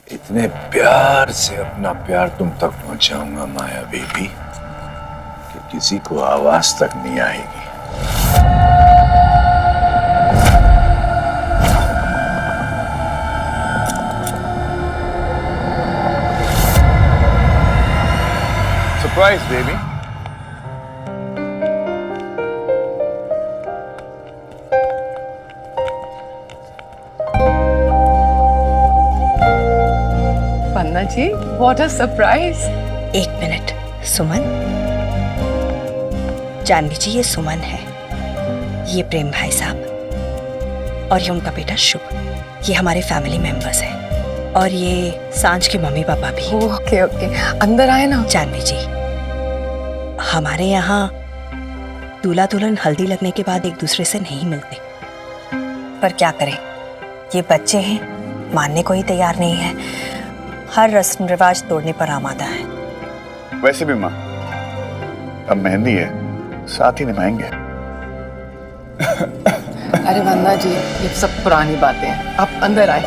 इतने प्यार से अपना प्यार तुम तक पहुंचाऊंगा माया बेबी कि किसी को आवाज तक नहीं आएगी। Surprise baby. Panna ji, what a surprise. एक मिनट सुमन। जानवी जी, ये सुमन है, ये प्रेम भाई साहब और ये उनका बेटा शुभ। ये हमारे फैमिली मेंबर्स हैं और ये सांझ के मम्मी पापा भी। ओके ओके, अंदर आए ना। जानवी जी, हमारे यहाँ दूल्हा दुल्हन हल्दी लगने के बाद एक दूसरे से नहीं मिलते, पर क्या करें, ये बच्चे हैं, मानने को ही तैयार नहीं है, हर रस्म रिवाज तोड़ने पर आमादा है। वैसे भी माँ, अब मेहंदी है, साथ ही निभाएंगे। अरे वंदना जी, ये सब पुरानी बातें हैं, आप अंदर आए।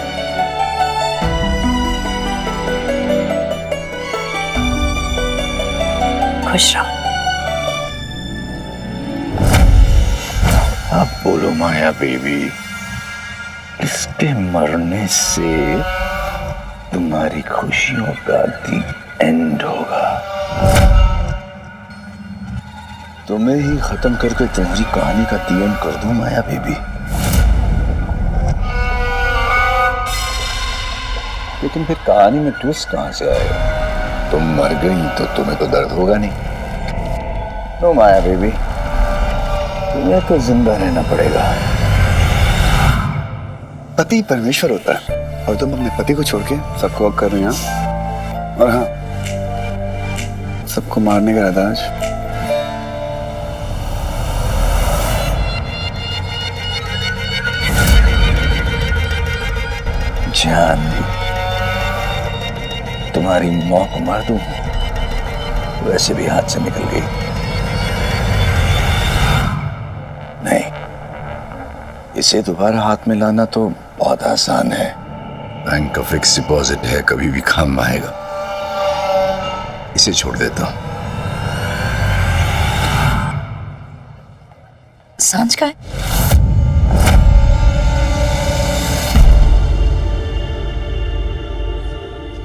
खुश रहो। अब बोलो माया बेबी, किसके मरने से तुम्हारी खुशियों का दी एंड होगा? तुम्हें ही खत्म करके तुम्हारी कहानी का दी एंड कर दूं माया बेबी। लेकिन फिर कहानी में ट्विस्ट कहां से आएगा? तुम मर गई तो तुम्हें तो दर्द होगा नहीं। नो माया बेबी, तुम्हें तो जिंदा रहना पड़ेगा। पति परमेश्वर होता है और तुम अपने पति को छोड़ के सबको वक्त कर रही हो। और हाँ, सबको मारने का इरादा आज। जान दी, तुम्हारी मौत को मार दूं, वैसे भी हाथ से निकल गई। नहीं, इसे दोबारा हाथ में लाना तो बहुत आसान है। बैंक का फिक्स डिपॉजिट है, कभी भी काम आएगा। इसे छोड़ देता हूं। सांझ का है?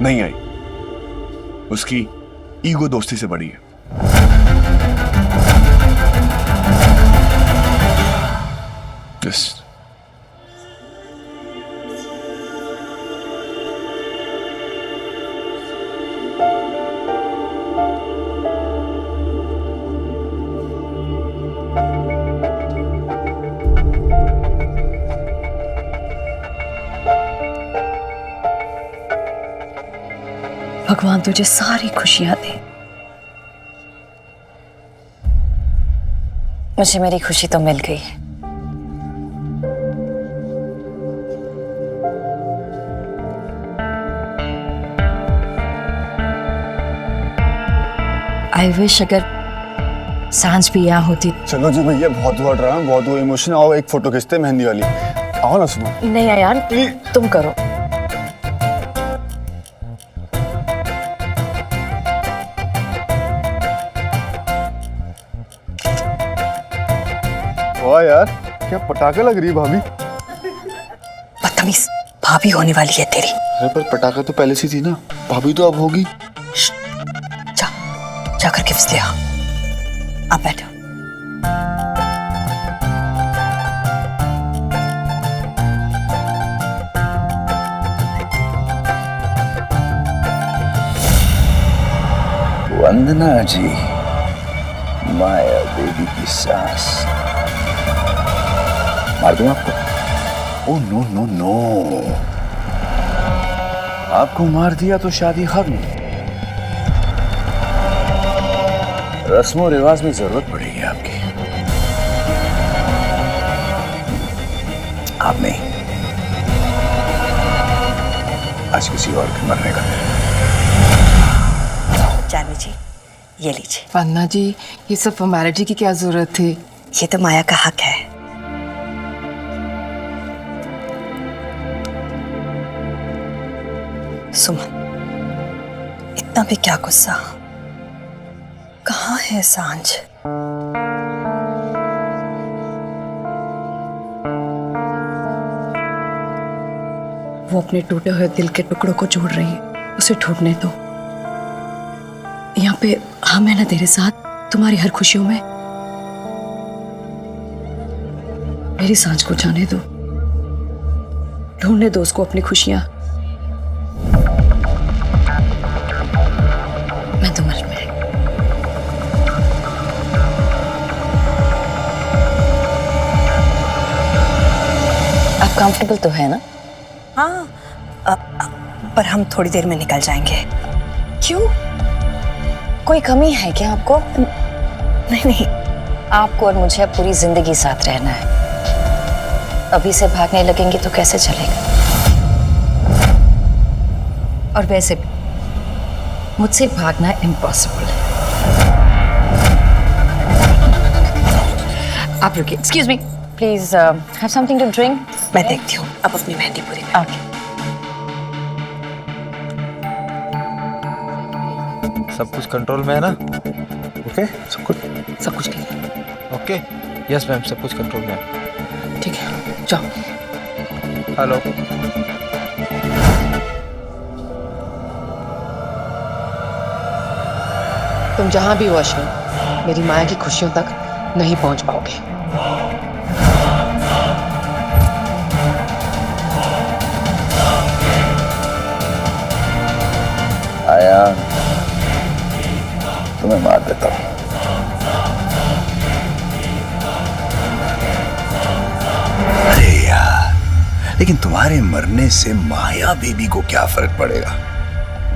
नहीं आई, उसकी ईगो दोस्ती से बड़ी है। Just भगवान तुझे सारी खुशियां दे। मुझे मेरी खुशी तो मिल गई। आई विश अगर सांझ भी यहाँ होती। चलो जी भैया, बहुत हुआ ड्रामा, बहुत हुआ इमोशन। आओ एक फोटो खींचते हैं मेहंदी वाली। आओ ना सुमन। नहीं यार, तुम करो। वाह यार, क्या पटाखा लग रही है भाभी। बदतमीज, भाभी होने वाली है तेरी। अरे पर पटाखा तो पहले से थी ना, भाभी तो अब होगी। जाकर गिफ्ट ले आ। आप बैठो। वंदना जी, माया बेबी की सास। मार दूं आपको? ओह नो नो नो, आपको मार दिया तो शादी खत्म। रस्मों रिवाज में जरूरत पड़ेगी आपकी। आप नहीं, आज किसी और के मरने का दिन। जानवी जी, ये लीजिए। पन्ना जी, ये सब फॉर्मेलिटी की क्या जरूरत थी? ये तो माया का हक है। सुमन, इतना भी क्या गुस्सा? कहाँ है सांझ? वो अपने टूटे हुए दिल के टुकड़ों को जोड़ रही है, उसे ढूंढने दो। यहाँ पे हम है ना तेरे साथ, तुम्हारी हर खुशियों में। मेरी सांझ को जाने दो, ढूंढने दो उसको अपनी खुशियां। मैं तो मर में। आप कंफर्टेबल तो है ना? हाँ, पर हम थोड़ी देर में निकल जाएंगे। क्यों? कोई कमी है क्या आपको? नहीं नहीं, आपको और मुझे अब पूरी जिंदगी साथ रहना है। अभी से भागने लगेंगे तो कैसे चलेगा? और वैसे भी मुझसे भागना इम्पॉसिबल है। आप रुकिए। Excuse me, please have something to drink. मैं देखती हूँ, अब अपनी मेहंदी पूरी कर। ओके। सब कुछ कंट्रोल में है ना? ओके, सब कुछ ठीक है। ओके, यस मैम, सब कुछ कंट्रोल में है। ठीक है, जाओ। हेलो। तुम जहां भी हो अश्विन, मेरी माया की खुशियों तक नहीं पहुंच पाओगे। आया, तुम्हें मार देता हूं। अरे यार, लेकिन तुम्हारे मरने से माया बेबी को क्या फर्क पड़ेगा?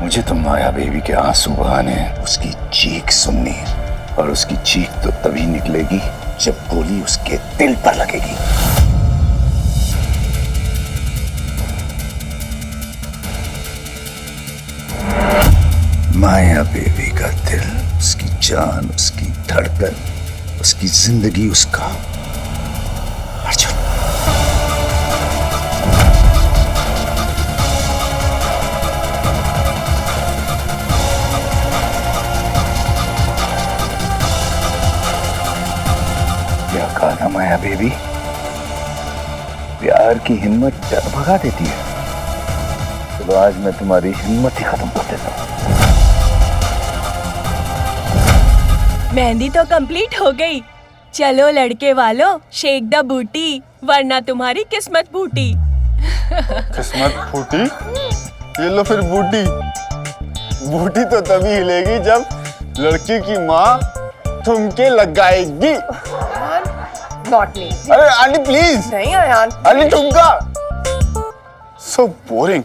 मुझे तो माया बेबी के आंसू बहाने, उसकी चीख सुननी है। और उसकी चीख तो तभी निकलेगी जब गोली उसके दिल पर लगेगी। माया बेबी का दिल, उसकी जान, उसकी धड़कन, उसकी जिंदगी, उसका अर्जुन। क्या कहा था माया बेबी? प्यार की हिम्मत डर भगा देती है। चलो आज मैं तुम्हारी हिम्मत ही खत्म कर देता हूं। मेहंदी तो कंप्लीट हो गई। चलो लड़के वालों, शेक द बूटी, वरना तुम्हारी किस्मत फूटी। किस्मत फूटी? ये लो फिर बूटी। बूटी तो तभी हिलेगी जब लड़की की माँ ठुमके लगाएगी। Not me. अरे आंटी प्लीज। नहीं आयान। आंटी ठुमका। So boring.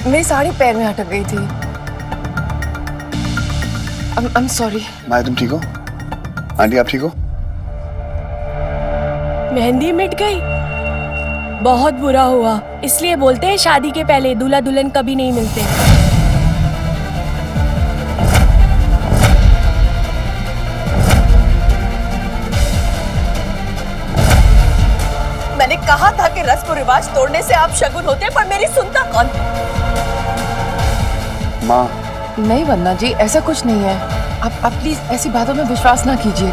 मेरी साड़ी पैर में अटक गई थी। I'm sorry। माया तुम ठीक हो? आंटी आप ठीक हो? मेहंदी मिट गई, बहुत बुरा हुआ। इसलिए बोलते हैं शादी के पहले दूल्हा दुल्हन कभी नहीं मिलते। मैंने कहा था कि रस्म रिवाज तोड़ने से आप शगुन होते, पर मेरी सुनता कौन? माँ नहीं वंदना जी, ऐसा कुछ नहीं है। आप प्लीज ऐसी बातों में विश्वास ना कीजिए।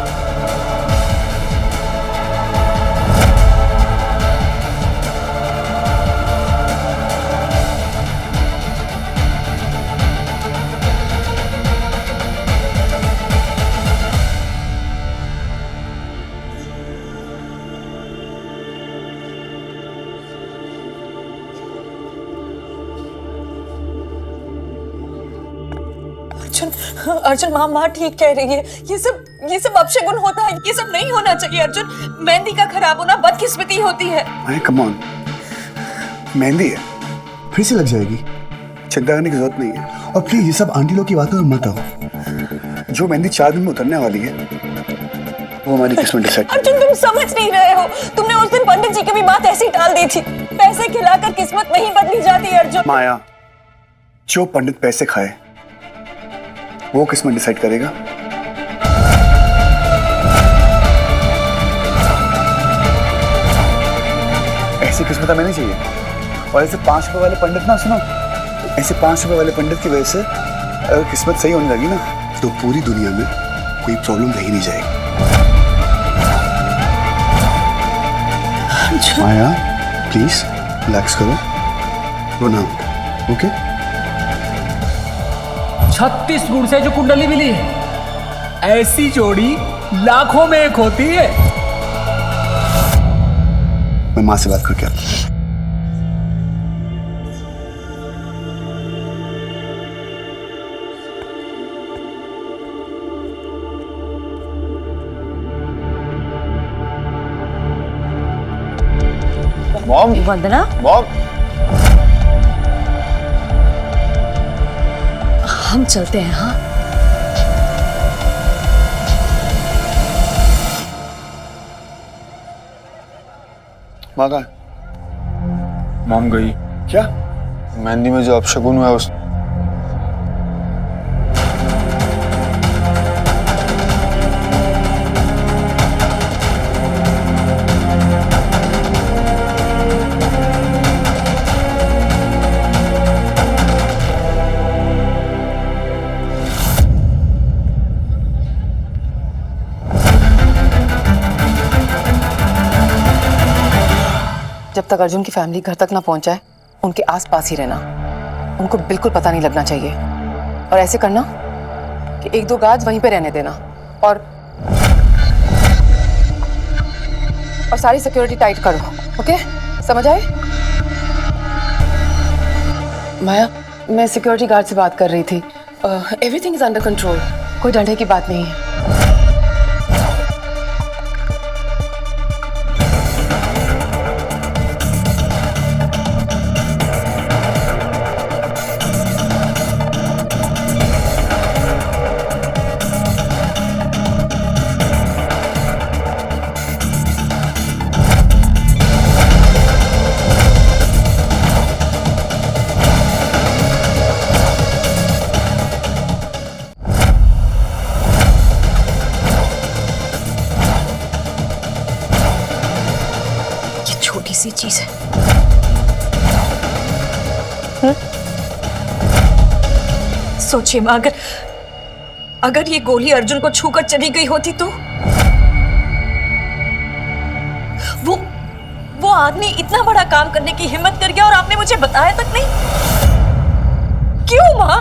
अर्जुन माँ ठीक कह रही है। ये सब अपशगुन होता है, ये सब नहीं होना चाहिए। अर्जुन, मेहंदी का खराब होना बदकिस्मती होती है। माया कम ऑन, मेहंदी है, फिर से लग जाएगी, चिंता करने की जरूरत नहीं है। और प्लीज ये सब आंटी लोग की बातों में मत आओ। जो मेहंदी 4 दिन में उतरने वाली है वो हमारी किस्मत डिसाइड। अर्जुन तुम समझ नहीं रहे हो। तुमने उस दिन पंडित जी की भी बात ऐसी टाल दी थी। पैसे खिलाकर किस्मत नहीं बदली जाती अर्जुन। माया, जो पंडित पैसे खाए वो किस्मत डिसाइड करेगा। ऐसी किस्मत हमें नहीं चाहिए। और ऐसे 5 रुपए वाले पंडित ना, सुनो, ऐसे 5 रुपए वाले पंडित की वजह से अगर किस्मत सही होने लगी ना तो पूरी दुनिया में कोई प्रॉब्लम रही नहीं जाएगी। माया प्लीज रिलैक्स करो, रोना मत, ओके? 36 गुण से जो कुंडली मिली है, ऐसी जोड़ी लाखों में एक होती है। मैं माँ से बात करके आता हूँ। मॉम, वंदना, मॉम, हम चलते हैं। हाँ माँ कहाँ? मॉम गई। क्या? मेहंदी में जो अपशगुन हुआ उस जब तक अर्जुन की फैमिली घर तक ना पहुंच जाए, उनके आसपास ही रहना। उनको बिल्कुल पता नहीं लगना चाहिए। और ऐसे करना कि 1-2 गाज वहीं पे रहने देना। और सारी सिक्योरिटी टाइट करो, ओके? समझ आए? माया, मैं सिक्योरिटी गार्ड से बात कर रही थी। एवरीथिंग इज अंडर कंट्रोल, कोई डरने की बात नहीं है। छोटी सी चीज है। सोचिए माँ, अगर ये गोली अर्जुन को छूकर चली गई होती तो वो आदमी इतना बड़ा काम करने की हिम्मत कर गया और आपने मुझे बताया तक नहीं। क्यों माँ?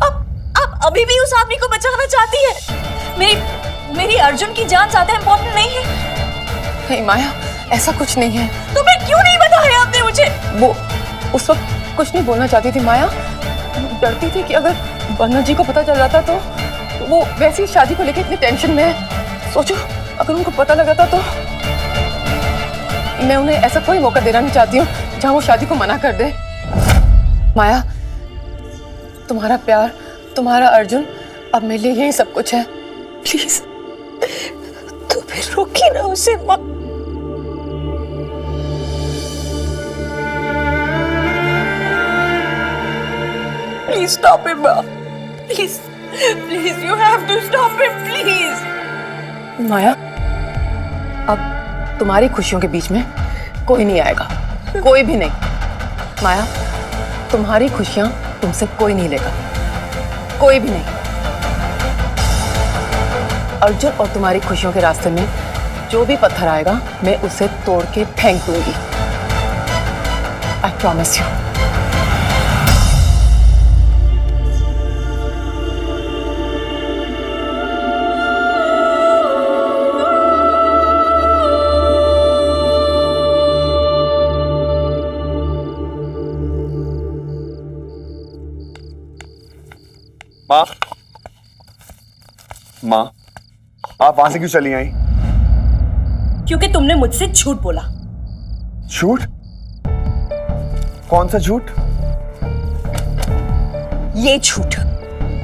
आप अभी भी उस आदमी को बचाना चाहती है? मेरी अर्जुन की जान ज्यादा इंपॉर्टेंट नहीं है? नहीं माया, ऐसा कुछ नहीं है। तो मैं क्यों नहीं बताया आपने मुझे? वो उस वक्त कुछ नहीं बोलना चाहती थी माया। डरती थी कि अगर वंदना जी को पता चल जाता तो वो वैसी शादी को लेकर इतनी टेंशन में है। सोचो अगर उनको पता लगा था तो। मैं उन्हें ऐसा कोई मौका देना नहीं चाहती हूँ जहाँ वो शादी को मना कर दे। माया, तुम्हारा प्यार, तुम्हारा अर्जुन अब मेरे लिए यही सब कुछ है। प्लीज तो फिर रोकी ना उसे माँ। प्लीज स्टॉप इट माँ, please please you have to stop it please. Maya, अब तुम्हारी खुशियों के बीच में कोई नहीं आएगा, कोई भी नहीं। माया, तुम्हारी खुशियां तुमसे कोई नहीं लेगा, कोई भी नहीं। अर्जुन और तुम्हारी खुशियों के रास्ते में जो भी पत्थर आएगा मैं उसे तोड़ के फेंक दूंगी। I promise you. माँ, माँ, आप वहां से क्यों चली आई? क्योंकि तुमने मुझसे झूठ बोला। झूठ? कौन सा झूठ? ये झूठ।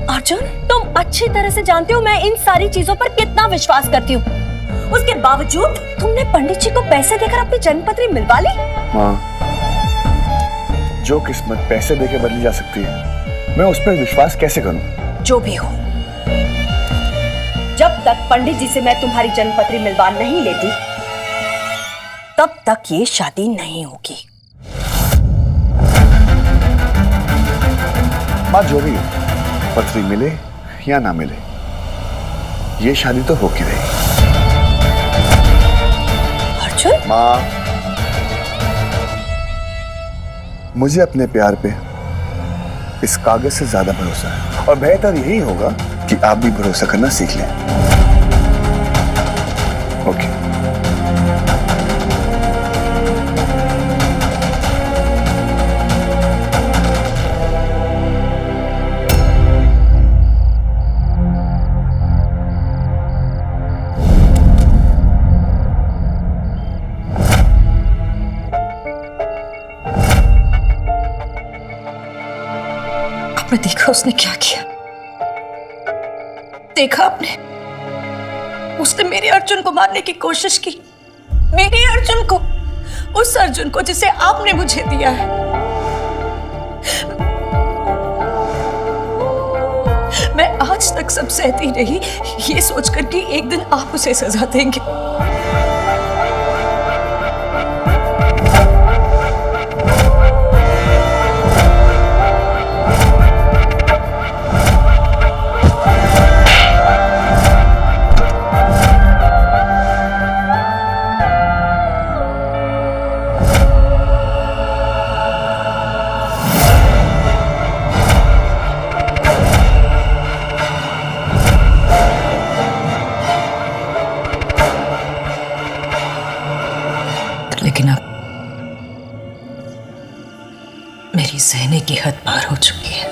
अर्जुन, तुम अच्छी तरह से जानते हो मैं इन सारी चीजों पर कितना विश्वास करती हूँ। उसके बावजूद तुमने पंडित जी को पैसे देकर अपनी जन्मपत्री मिलवा ली। माँ, जो किस्मत पैसे देकर बदली जा सकती है, मैं उस पर विश्वास कैसे करूं? जो भी हो, जब तक पंडित जी से मैं तुम्हारी जन्मपत्री मिलवा नहीं लेती तब तक ये शादी नहीं होगी। माँ, जो भी हो, पत्री मिले या ना मिले, ये शादी तो हो की रहेगी। अर्जुन, माँ, मुझे अपने प्यार पे इस कागज से ज्यादा भरोसा है और बेहतर यही होगा कि आप भी भरोसा करना सीख लें। ओके। आपने देखा उसने क्या किया? देखा आपने? उसने मेरे अर्जुन को मारने की कोशिश की, मेरे अर्जुन को, उस अर्जुन को जिसे आपने मुझे दिया है। मैं आज तक सब सहती रही, ये सोचकर कि एक दिन आप उसे सजा देंगे। लेकिन अब मेरी सहने की हद पार हो चुकी है।